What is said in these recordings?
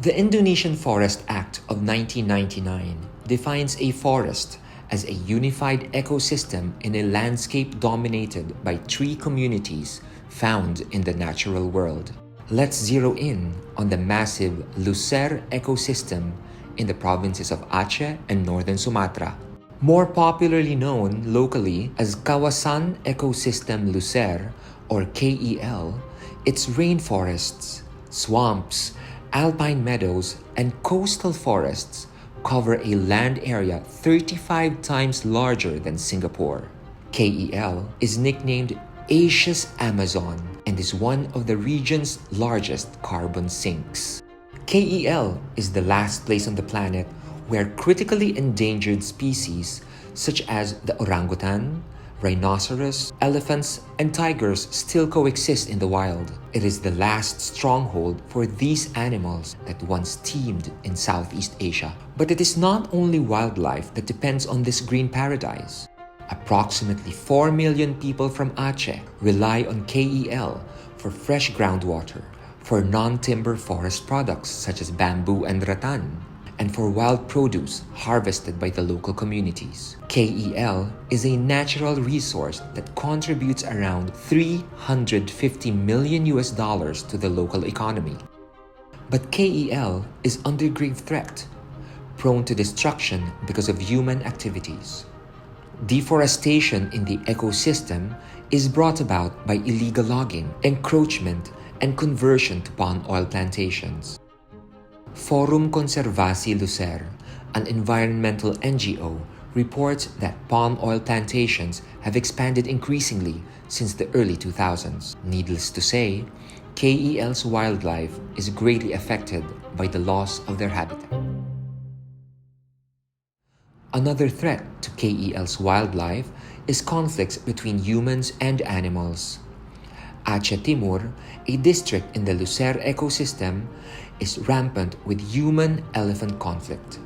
The Indonesian Forest Act of 1999 defines a forest as a unified ecosystem in a landscape dominated by tree communities found in the natural world. Let's zero in on the massive Leuser ecosystem in the provinces of Aceh and northern Sumatra. More popularly known locally as Kawasan Ecosystem Leuser or KEL, its rainforests, swamps, alpine meadows, and coastal forests cover a land area 35 times larger than Singapore. KEL is nicknamed Asia's Amazon and is one of the region's largest carbon sinks. KEL is the last place on the planet where critically endangered species such as the orangutan, rhinoceros, elephants, and tigers still coexist in the wild. It is the last stronghold for these animals that once teemed in Southeast Asia. But it is not only wildlife that depends on this green paradise. Approximately 4 million people from Aceh rely on KEL for fresh groundwater, for non-timber forest products such as bamboo and rattan, and for wild produce harvested by the local communities. KEL is a natural resource that contributes around $350 million to the local economy. But KEL is under grave threat, prone to destruction because of human activities. Deforestation in the ecosystem is brought about by illegal logging, encroachment, and conversion to palm oil plantations. Forum Konservasi Leuser, an environmental NGO, reports that palm oil plantations have expanded increasingly since the early 2000s. Needless to say, KEL's wildlife is greatly affected by the loss of their habitat. Another threat to KEL's wildlife is conflicts between humans and animals. Aceh Timur, a district in the Leuser ecosystem, is rampant with human-elephant conflict.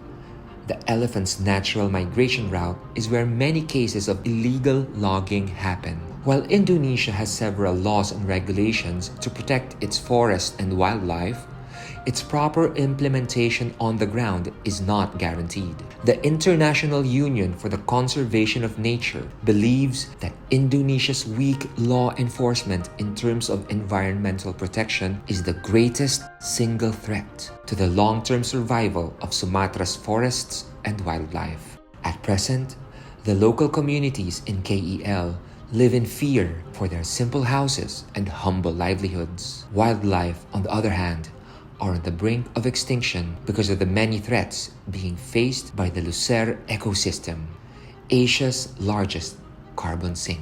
The elephant's natural migration route is where many cases of illegal logging happen. While Indonesia has several laws and regulations to protect its forests and wildlife, its proper implementation on the ground is not guaranteed. The International Union for the Conservation of Nature believes that Indonesia's weak law enforcement in terms of environmental protection is the greatest single threat to the long-term survival of Sumatra's forests and wildlife. At present, the local communities in KEL live in fear for their simple houses and humble livelihoods. Wildlife, on the other hand, are on the brink of extinction because of the many threats being faced by the Leuser ecosystem, Asia's largest carbon sink.